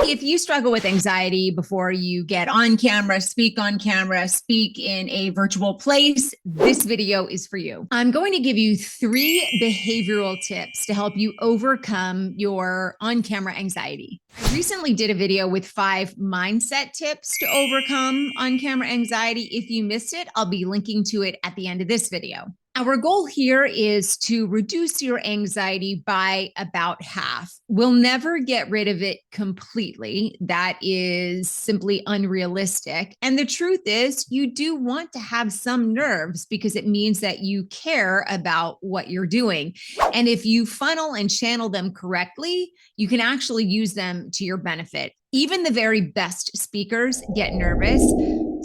If you struggle with anxiety before you get on camera, speak in a virtual place, this video is for you. I'm going to give you 3 behavioral tips to help you overcome your on camera anxiety. I recently did a video with 5 mindset tips to overcome on camera anxiety. If you missed it, I'll be linking to it at the end of this video. Our goal here is to reduce your anxiety by about half. We'll never get rid of it completely. That is simply unrealistic. And the truth is, you do want to have some nerves because it means that you care about what you're doing. And if you funnel and channel them correctly, you can actually use them to your benefit. Even the very best speakers get nervous.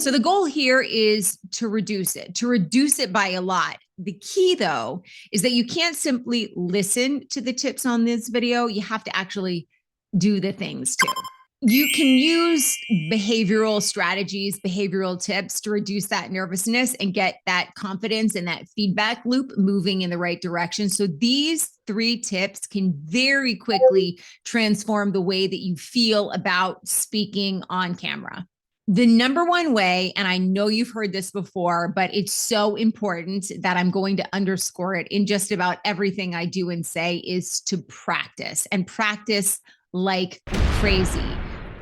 So the goal here is to reduce it by a lot. The key, though, is that you can't simply listen to the tips on this video. You have to actually do the things too. You can use behavioral strategies, behavioral tips to reduce that nervousness and get that confidence and that feedback loop moving in the right direction. So these 3 tips can very quickly transform the way that you feel about speaking on camera. The number one way, and I know you've heard this before, but it's so important that I'm going to underscore it in just about everything I do and say, is to practice and practice like crazy.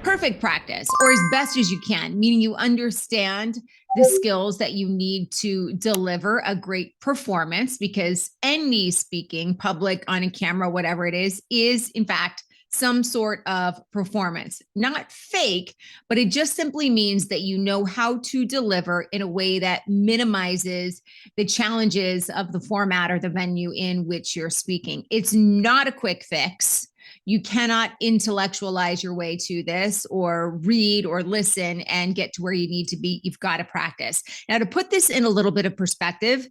Perfect practice, or as best as you can, meaning you understand the skills that you need to deliver a great performance, because any speaking, public, on a camera, whatever it is in fact some sort of performance. Not fake, but it just simply means that you know how to deliver in a way that minimizes the challenges of the format or the venue in which you're speaking. It's not a quick fix. You cannot intellectualize your way to this or read or listen and get to where you need to be. You've got to practice. Now, to put this in a little bit of perspective,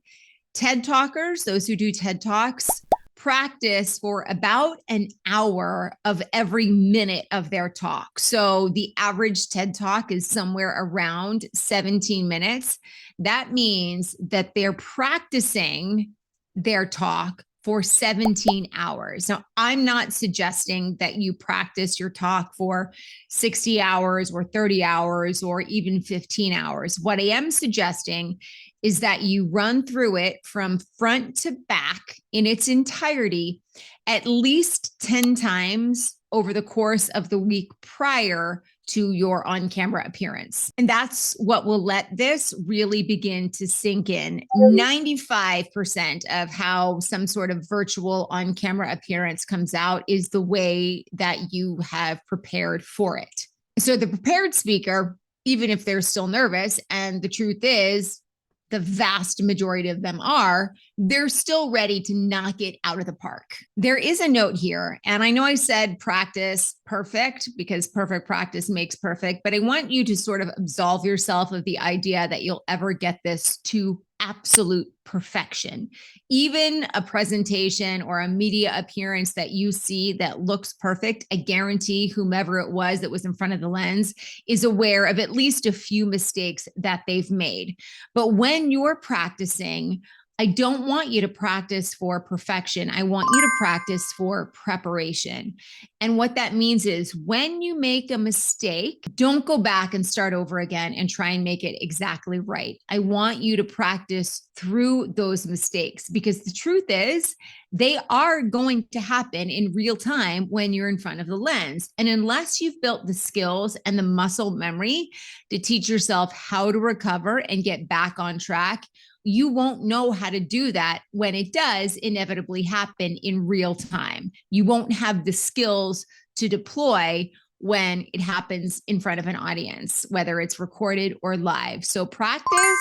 TED Talkers, those who do TED Talks, practice for about an hour of every minute of their talk. So the average TED Talk is somewhere around 17 minutes. That means that they're practicing their talk for 17 hours. Now, I'm not suggesting that you practice your talk for 60 hours or 30 hours or even 15 hours. What I am suggesting is that you run through it from front to back in its entirety at least 10 times over the course of the week prior to your on-camera appearance. And that's what will let this really begin to sink in. 95% of how some sort of virtual on-camera appearance comes out is the way that you have prepared for it. So the prepared speaker, even if they're still nervous, and the truth is, the vast majority of them are, they're still ready to knock it out of the park. There is a note here, and I know I said practice perfect because perfect practice makes perfect, but I want you to sort of absolve yourself of the idea that you'll ever get this to absolute perfection. Even a presentation or a media appearance that you see that looks perfect, I guarantee whomever it was that was in front of the lens is aware of at least a few mistakes that they've made. But when you're practicing, I don't want you to practice for perfection. I want you to practice for preparation. And what that means is when you make a mistake, don't go back and start over again and try and make it exactly right. I want you to practice through those mistakes, because the truth is they are going to happen in real time when you're in front of the lens. And unless you've built the skills and the muscle memory to teach yourself how to recover and get back on track, you won't know how to do that when it does inevitably happen in real time. You won't have the skills to deploy when it happens in front of an audience, whether it's recorded or live. So practice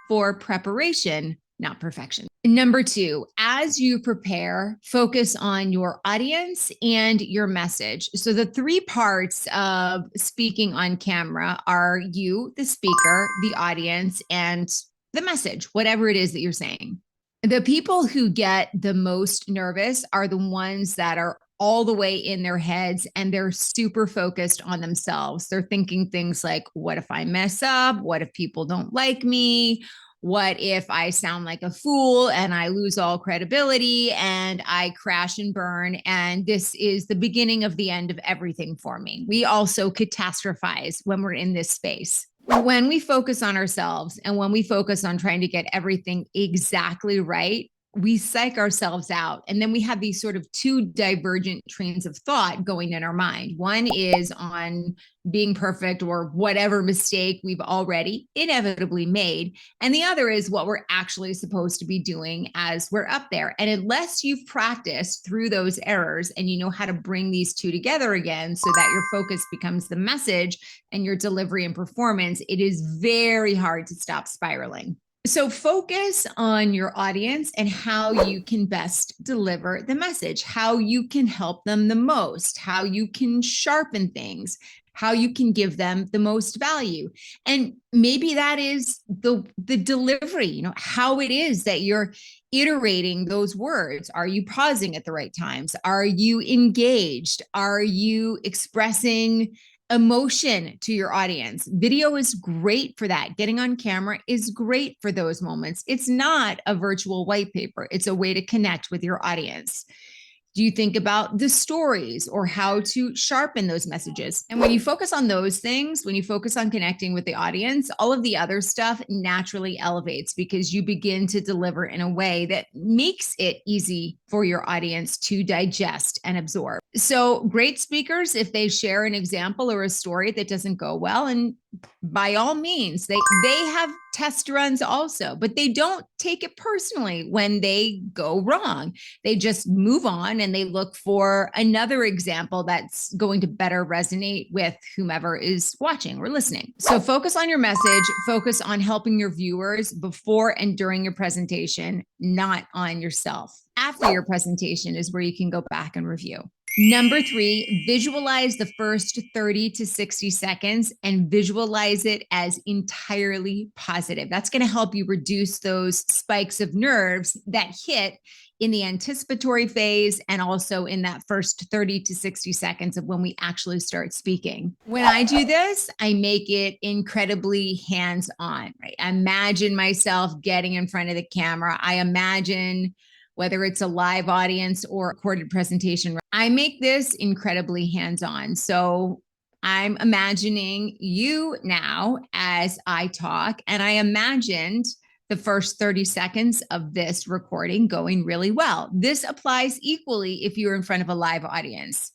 for preparation, not perfection. Number 2, as you prepare, focus on your audience and your message. So the 3 parts of speaking on camera are you, the speaker, the audience, and the message, whatever it is that you're saying. The people who get the most nervous are the ones that are all the way in their heads and they're super focused on themselves. They're thinking things like, what if I mess up? What if people don't like me? What if I sound like a fool and I lose all credibility and I crash and burn? And this is the beginning of the end of everything for me. We also catastrophize when we're in this space. When we focus on ourselves and when we focus on trying to get everything exactly right, we psych ourselves out. And then we have these sort of two divergent trains of thought going in our mind. One is on being perfect or whatever mistake we've already inevitably made. And the other is what we're actually supposed to be doing as we're up there. And unless you've practiced through those errors and you know how to bring these two together again so that your focus becomes the message and your delivery and performance, it is very hard to stop spiraling. So focus on your audience and how you can best deliver the message, how you can help them the most, how you can sharpen things, how you can give them the most value. And maybe that is the delivery, how it is that you're iterating those words. Are you pausing at the right times? Are you engaged? Are you expressing emotion to your audience? Video is great for that. Getting on camera is great for those moments. It's not a virtual white paper. It's a way to connect with your audience. Do you think about the stories or how to sharpen those messages? And when you focus on those things, when you focus on connecting with the audience, all of the other stuff naturally elevates because you begin to deliver in a way that makes it easy for your audience to digest and absorb. So great speakers, if they share an example or a story that doesn't go well, and by all means, they have test runs also, but they don't take it personally when they go wrong. They just move on and they look for another example that's going to better resonate with whomever is watching or listening. So focus on your message, focus on helping your viewers before and during your presentation, not on yourself. After your presentation is where you can go back and review. Number 3, visualize the first 30 to 60 seconds and visualize it as entirely positive. That's going to help you reduce those spikes of nerves that hit in the anticipatory phase and also in that first 30 to 60 seconds of when we actually start speaking. When I do this, I make it incredibly hands-on, right? I imagine myself getting in front of the camera. I imagine whether it's a live audience or recorded presentation, I make this incredibly hands-on. So I'm imagining you now as I talk, and I imagined the first 30 seconds of this recording going really well. This applies equally if you're in front of a live audience.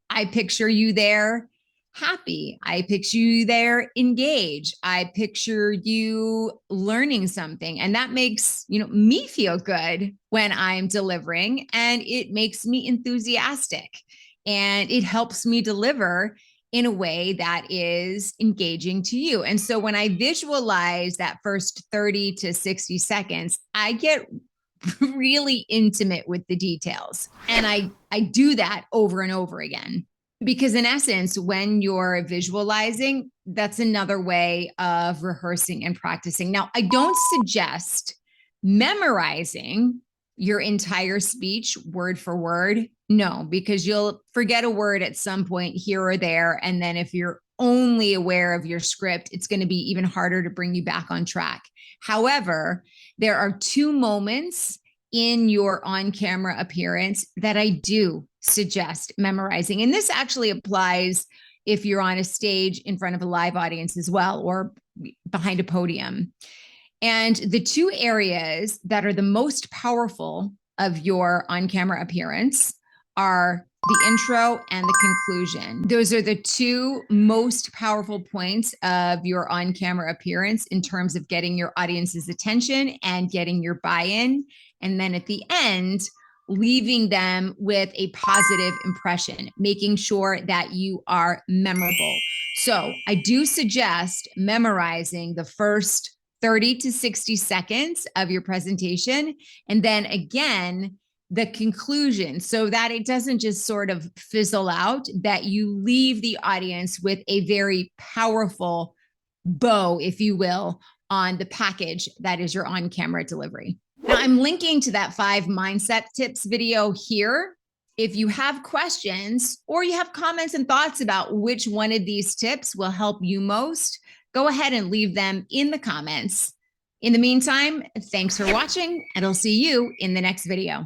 I picture you there happy. I picture you there engaged. I picture you learning something. And that makes, me feel good when I'm delivering, and it makes me enthusiastic, and it helps me deliver in a way that is engaging to you. And so when I visualize that first 30 to 60 seconds, I get really intimate with the details. And I do that over and over again. Because in essence, when you're visualizing, that's another way of rehearsing and practicing. Now, I don't suggest memorizing your entire speech word for word. No, because you'll forget a word at some point here or there. And then if you're only aware of your script, it's going to be even harder to bring you back on track. However, there are 2 moments in your on-camera appearance that I do suggest memorizing. And this actually applies if you're on a stage in front of a live audience as well, or behind a podium. And the 2 areas that are the most powerful of your on-camera appearance are the intro and the conclusion. Those are the 2 most powerful points of your on-camera appearance in terms of getting your audience's attention and getting your buy-in. And then at the end, leaving them with a positive impression, making sure that you are memorable. So I do suggest memorizing the first 30 to 60 seconds of your presentation. And then again, the conclusion, so that it doesn't just sort of fizzle out, that you leave the audience with a very powerful bow, if you will, on the package that is your on-camera delivery. Now, I'm linking to that 5 mindset tips video here. If you have questions or you have comments and thoughts about which one of these tips will help you most, go ahead and leave them in the comments. In the meantime, thanks for watching, and I'll see you in the next video.